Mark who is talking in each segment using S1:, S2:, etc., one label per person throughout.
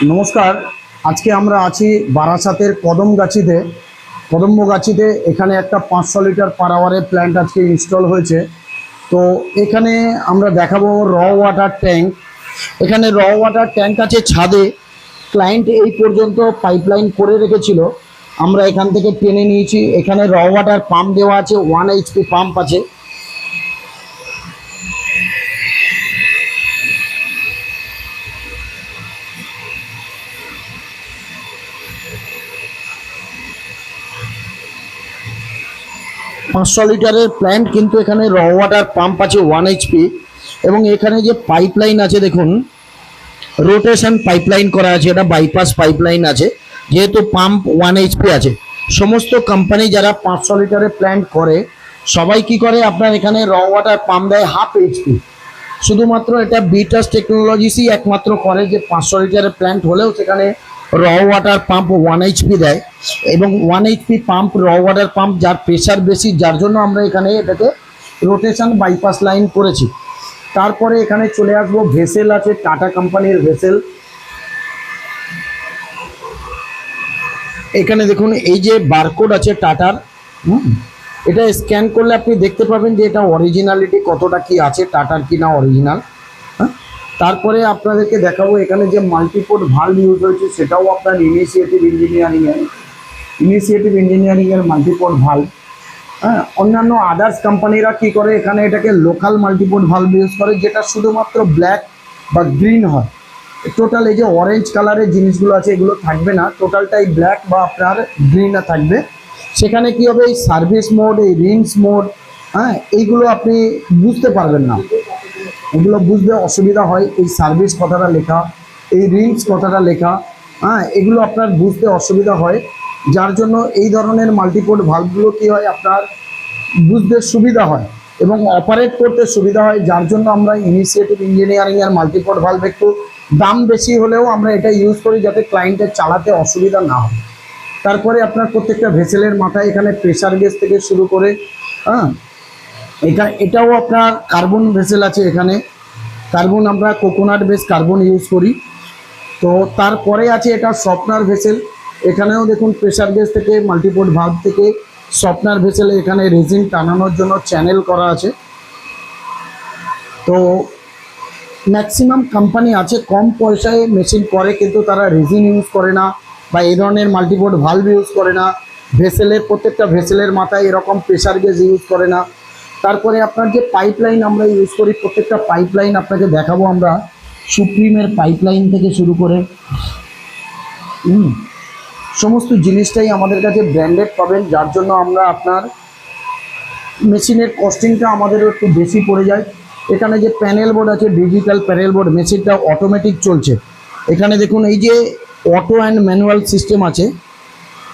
S1: নমস্কার। আজকে আমরা আছি বারাসাতের কদমগাছিতে। এখানে একটা 500 লিটার পার আওয়ারের প্ল্যান্ট আজকে ইনস্টল হয়েছে। তো এখানে আমরা দেখাবো র ওয়াটার ট্যাঙ্ক। এখানে র ওয়াটার ট্যাঙ্ক আছে ছাদে। ক্লায়েন্ট এই পর্যন্ত পাইপলাইন করে রেখেছিল, আমরা এখান থেকে টেনে নিয়েছি। এখানে র ওয়াটার পাম্প দেওয়া আছে, 1 HP পাম্প আছে। পাঁচশো লিটারের প্ল্যান্ট, কিন্তু এখানে র ওয়াটার পাম্প আছে 1 HP। এবং এখানে যে পাইপলাইন আছে দেখুন, রোটেশন পাইপলাইন করা আছে, এটা বাইপাস পাইপলাইন আছে। যেহেতু পাম্প 1 HP আছে, সমস্ত কোম্পানি যারা 500 লিটারের প্ল্যান্ট করে সবাই কি করে, আপনার এখানে র ওয়াটার পাম্প দেয় 1/2 HP। শুধুমাত্র এটা বিটাস টেকনোলজিসই একমাত্র করে যে 500 লিটারের প্ল্যান্ট হলেও সেখানে র ওয়াটার পাম্প 1 HP দেয়। এবং 1 HP পাম্প, র ওয়াটার পাম্প, যার প্রেশার বেশি, যার জন্য আমরা এখানে এটাকে রোটেশন বাইপাস লাইন করেছি। তারপরে এখানে চলে আসবো, ভেসেল আছে, টাটা কোম্পানির ভেসেল। এখানে দেখুন এই যে বারকোড আছে টাটার, এটা স্ক্যান করলে আপনি দেখতে পাবেন যে এটা অরিজিনালিটি কতটা কি আছে, টাটার কি না অরিজিনাল। তারপরে আপনাদেরকে দেখাবো এখানে যে মাল্টিপোর্ট ভাল্ভ ইউজ হয়েছে, সেটাও আপনার ইনিশিয়েটিভ ইঞ্জিনিয়ারিংয়ের মাল্টিপোর্ট ভাল্ভ। অন্যান্য আদার্স কোম্পানিরা কি করে, এখানে এটাকে লোকাল মাল্টিপোর্ট ভাল্ভ ইউজ করে, যেটা শুধুমাত্র ব্ল্যাক বা গ্রিন হয়। টোটাল এই যে অরেঞ্জ কালারের জিনিসগুলো আছে এগুলো থাকবে না, টোটালটাই ব্ল্যাক বা আপনার গ্রিন থাকবে। সেখানে কি হবে, এই সার্ভিস মোড, এই রিন্স মোড, এইগুলো আপনি বুঝতে পারবেন না, এগুলো বুঝতে অসুবিধা হয়। এই সার্ভিস কথাটা লেখা, এই রিন্স কথাটা লেখা, এগুলো আপনার বুঝতে অসুবিধা হয়। যার জন্য এই ধরনের মাল্টিপোর্ট ভাল্বগুলো কি হয়, আপনার বুঝতে সুবিধা হয় এবং অপারেট করতে সুবিধা হয়। যার জন্য আমরা ইনিশিয়েটিভ ইঞ্জিনিয়ারিংয়ের মাল্টিপোর্ট ভাল্ব একটু দাম বেশি হলেও আমরা এটা ইউজ করি, যাতে ক্লায়েন্টের চালাতে অসুবিধা না হয়। তারপরে আপনার প্রত্যেকটা ভেসেলের মাথায় এখানে প্রেসার গেজ থেকে শুরু করে, এটাও আপনার কার্বন ভেসেল আছে। এখানে কার্বন, আমরা কোকোনাট বেস কার্বন ইউজ করি। তো তারপরে আছে এটা সফটনার ভেসেল। এখানেও দেখুন প্রেসার গেজ থেকে, মাল্টিপোর্ট ভাল্ব থেকে সফটনার ভেসেলে এখানে রেজিন টানানোর জন্য চ্যানেল করা আছে। তো ম্যাক্সিমাম কোম্পানি আছে কম পয়সায় মেশিন করে, কিন্তু তারা রেজিন ইউজ করে না বা এই ধরনের মাল্টিপোর্ট ভাল্ব ইউজ করে না। ভেসেলের প্রত্যেকটা ভেসেলের মাথায় এরকম প্রেসার গেজ ইউজ করে না। তারপরে আপনার যে পাইপলাইন আমরা ইউজ করি, প্রত্যেকটা পাইপলাইন আপনাকে দেখাবো আমরা, সুপ্রিমের পাইপলাইন থেকে শুরু করে সমস্ত জিনিসটাই আমাদের কাছে ব্র্যান্ডেড পাবেন। যার জন্য আমরা আপনার মেশিনের কস্টিংটা আমাদেরও একটু বেশি পড়ে যায়। এখানে যে প্যানেল বোর্ড আছে, ডিজিটাল প্যানেল বোর্ড, মেশিনটা অটোমেটিক চলছে। এখানে দেখুন এই যে অটো অ্যান্ড ম্যানুয়াল সিস্টেম আছে,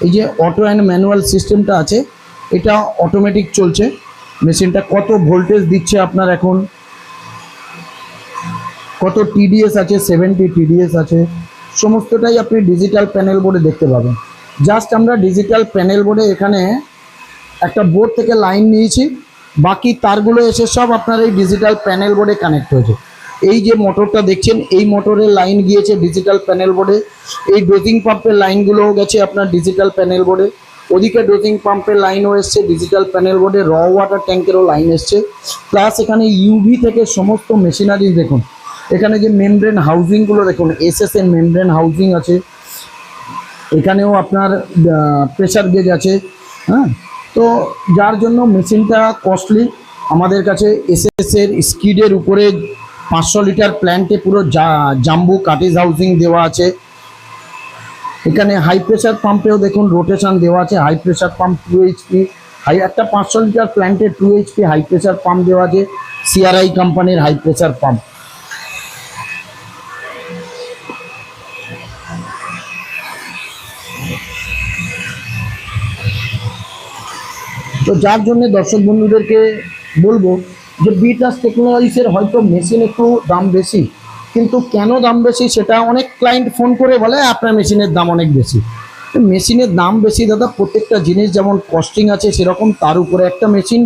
S1: এই যে অটো অ্যান্ড ম্যানুয়াল সিস্টেমটা আছে, এটা অটোমেটিক চলছে। মেশিনটা কত ভোল্টেজ দিচ্ছে আপনার, এখন কত TDS আছে, 70 TDS আছে, সমস্তটাই আপনি ডিজিটাল প্যানেল বোর্ডে দেখতে পাবেন। জাস্ট আমরা ডিজিটাল প্যানেল বোর্ডে এখানে একটা বোর্ড থেকে লাইন নিয়েছি, বাকি তারগুলো এসে সব আপনার এই ডিজিটাল প্যানেল বোর্ডে কানেক্ট হয়েছে। এই যে মোটরটা দেখছেন, এই মোটরের লাইন গিয়েছে ডিজিটাল প্যানেল বোর্ডে। এই ডোজিং পাম্পের লাইনগুলোও গেছে আপনার ডিজিটাল প্যানেল বোর্ডে। ওদিকে ডোজিং পাম্পের লাইনও এসছে ডিজিটাল প্যানেল বোর্ডে, র ওয়াটার ট্যাঙ্কেরও লাইন এসছে। প্লাস এখানে ইউভি থেকে সমস্ত মেশিনারি দেখুন, এখানে যে মেমব্রেন হাউজিংগুলো দেখুন, SSN মেমব্রেন হাউজিং আছে। এখানেও আপনার প্রেসার গেজ আছে। তো যার জন্য মেশিনটা কস্টলি। আমাদের কাছে SS-এর স্কিডের উপরে 500 লিটার প্ল্যান্টে পুরো জাম্বু কাটিজ হাউজিং দেওয়া আছে। এখানে হাই প্রেসার পাম্পেও দেখুন রোটেশন দেওয়া আছে। হাই প্রেসার পাম্প 2 HP, একটা 500 লিটার প্ল্যান্টে 2 HP হাই প্রেসার পাম্প দেওয়া আছে, CRI কোম্পানির হাই প্রেসার পাম্প। তো যার জন্য দর্শক বন্ধুদেরকে বলবো যে বিটাস টেকনোলজিসের হয়তো মেশিন একটু দাম বেশি, কিন্তু কেন দাম বেশি সেটা অনেক ক্লায়েন্ট ফোন করে বলে আপনার মেশিনের দাম অনেক বেশি। মেশিনের দাম বেশি দাদা, প্রত্যেকটা জিনিস যেমন কস্টিং আছে সেরকম তার উপরে একটা মেশিন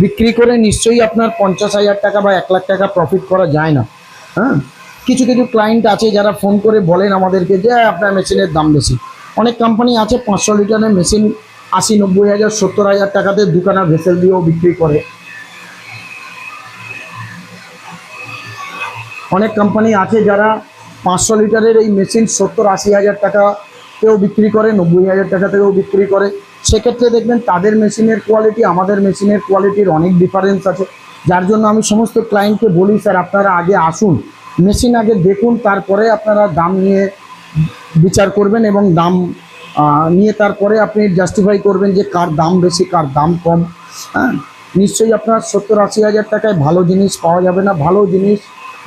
S1: বিক্রি করে নিশ্চয়ই আপনার 50,000 টাকা বা 1 লাখ টাকা প্রফিট করা যায় না। কিছু কিছু ক্লায়েন্ট আছে যারা ফোন করে বলেন আমাদেরকে যে আপনার মেশিনের দাম বেশি। অনেক কোম্পানি আছে 500 লিটারের মেশিন 80-90 হাজার 70 হাজার টাকাতে দুখানা ভেসেল দিয়েও বিক্রি করে। অনেক কোম্পানি আছে যারা 500 লিটারের এই মেশিন 70-80 হাজার টাকাতেও বিক্রি করে, 90 হাজার টাকা থেকেও বিক্রি করে। সেক্ষেত্রে দেখবেন তাদের মেশিনের কোয়ালিটি আমাদের মেশিনের কোয়ালিটির অনেক ডিফারেন্স আছে। যার জন্য আমি সমস্ত ক্লায়েন্টকে বলি, স্যার আপনারা আগে আসুন, মেশিন আগে দেখুন, তারপরে আপনারা দাম নিয়ে বিচার করবেন এবং দাম নিয়ে তারপরে আপনি জাস্টিফাই করবেন যে কার দাম বেশি কার দাম কম। হ্যাঁ, নিশ্চয়ই আপনার 70-80 হাজার টাকায় ভালো জিনিস পাওয়া যাবে না। ভালো জিনিস,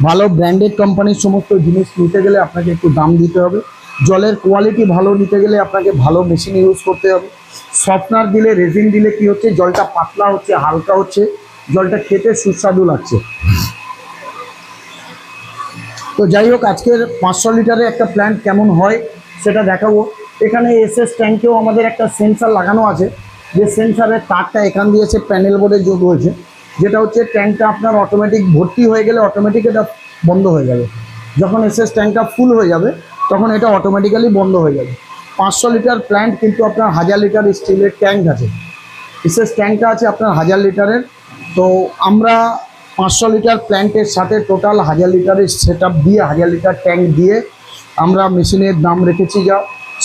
S1: ভালো ব্র্যান্ডেড কোম্পানির সমস্ত জিনিস নিতে গেলে আপনাকে একটু দাম দিতে হবে। জলের কোয়ালিটি ভালো নিতে গেলে আপনাকে ভালো মেশিন ইউজ করতে হবে। সফটনার দিলে, রেজিন দিলে কি হচ্ছে, জলটা পাতলা হচ্ছে, হালকা হচ্ছে, জলটা খেতে সুস্বাদু লাগছে। তো যাই হোক, আজকের 500 লিটারের একটা প্ল্যান্ট কেমন হয় সেটা দেখাবো। এখানে এসএস ট্যাঙ্কেও আমাদের একটা সেন্সার লাগানো আছে, যে সেন্সারের তারটা এখান দিয়ে এসে প্যানেল বোর্ডে যোগ হয়েছে, যেটা হচ্ছে ট্যাঙ্কটা আপনার অটোমেটিক ভর্তি হয়ে গেলে অটোমেটিক এটা বন্ধ হয়ে যাবে। যখন এসএস ট্যাঙ্কটা ফুল হয়ে যাবে তখন এটা অটোমেটিক্যালি বন্ধ হয়ে যাবে। 500 লিটার প্ল্যান্ট কিন্তু আপনার 1000 লিটার স্টিলের ট্যাঙ্ক আছে, এসএস ট্যাঙ্কটা আছে আপনার 1000 লিটারের। তো আমরা 500 লিটার প্ল্যান্টের সাথে টোটাল 1000 লিটারের সেট আপ দিয়ে 1000 লিটার ট্যাঙ্ক দিয়ে আমরা মেশিনের দাম রেখেছি। যা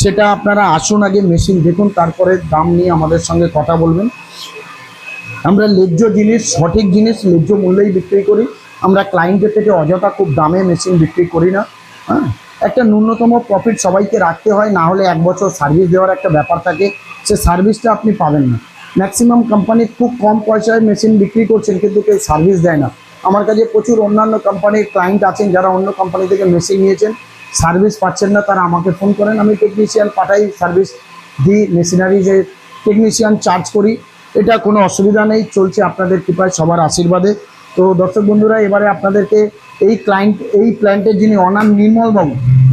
S1: সেটা আপনারা আসুন, আগে মেশিন দেখুন, তারপরে দাম নিয়ে আমাদের সঙ্গে কথা বলবেন। আমরা ন্যায্য জিনিস, সঠিক জিনিস ন্যায্য মূল্যেই বিক্রি করি। আমরা ক্লায়েন্টের থেকে অযথা খুব দামে মেশিন বিক্রি করি না। হ্যাঁ, একটা ন্যূনতম প্রফিট সবাইকে রাখতে হয়, না হলে 1 বছর সার্ভিস দেওয়ার একটা ব্যাপার থাকে, সে সার্ভিসটা আপনি পাবেন না। ম্যাক্সিমাম কোম্পানি খুব কম পয়সায় মেশিন বিক্রি করছেন কিন্তু কেউ সার্ভিস দেয় না। আমার কাছে প্রচুর অন্যান্য কোম্পানির ক্লায়েন্ট আছেন যারা অন্য কোম্পানি থেকে মেশিন নিয়েছেন, সার্ভিস পাচ্ছেন না, তারা আমাকে ফোন করেন, আমি টেকনিশিয়ান পাঠাই, সার্ভিস দিই, মেশিনারি যে টেকনিশিয়ান চার্জ করি। এটা কোনো অসুবিধা নেই, চলছে আপনাদের কৃপায়, সবার আশীর্বাদে। তো দর্শক বন্ধুরা, এবারে আপনাদেরকে এই প্ল্যান্টের যিনি অনার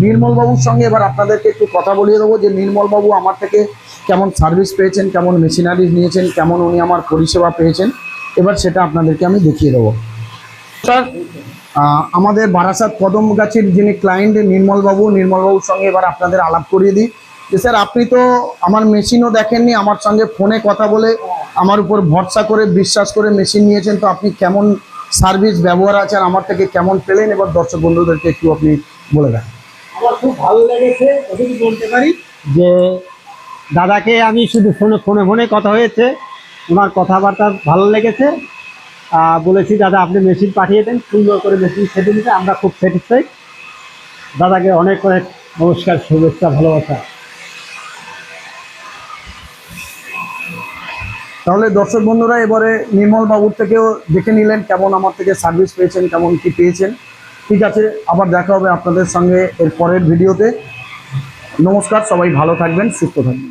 S1: নির্মলবাবুর সঙ্গে এবার আপনাদেরকে একটু কথা বলিয়ে দেবো যে নির্মলবাবু আমার থেকে কেমন সার্ভিস পেয়েছেন, কেমন মেশিনারিজ নিয়েছেন, কেমন উনি আমার পরিষেবা পেয়েছেন, এবার সেটা আপনাদেরকে আমি দেখিয়ে দেবো। স্যার, আমাদের বারাসাত কদমগাছির যিনি ক্লায়েন্ট নির্মলবাবুর সঙ্গে এবার আপনাদের আলাপ করিয়ে দিই যে স্যার আপনি তো আমার মেশিনও দেখেননি, আমার সঙ্গে ফোনে কথা বলে আমার উপর ভরসা করে বিশ্বাস করে মেশিন নিয়েছেন, তো আপনি কেমন সার্ভিস ব্যবহার আছেন, আমার থেকে কেমন পেলেন, এবার দর্শক বন্ধুদেরকে একটু আপনি বলে দেন।
S2: আমার খুব ভালো লেগেছে, ওটুকু বলতে পারি যে দাদাকে আমি শুধু ফোনে কথা হয়েছে, ওনার কথাবার্তা ভালো লেগেছে। বলেছি দাদা আপনি মেশিন পাঠিয়ে দেন, সুন্দর করে মেশিন সেটে দিতে আমরা খুব স্যাটিসফাইড। দাদাকে অনেক অনেক নমস্কার, শুভেচ্ছা, ভালোবাসা।
S1: তাহলে দর্শক বন্ধুরা এবারে নির্মলবাবুর থেকেও দেখে নিলেন কেমন আমার থেকে সার্ভিস পেয়েছেন, কেমন কি পেয়েছেন। ঠিক আছে, আবার দেখা হবে আপনাদের সঙ্গে এর পরের ভিডিওতে। নমস্কার, সবাই ভালো থাকবেন, সুস্থ থাকবেন।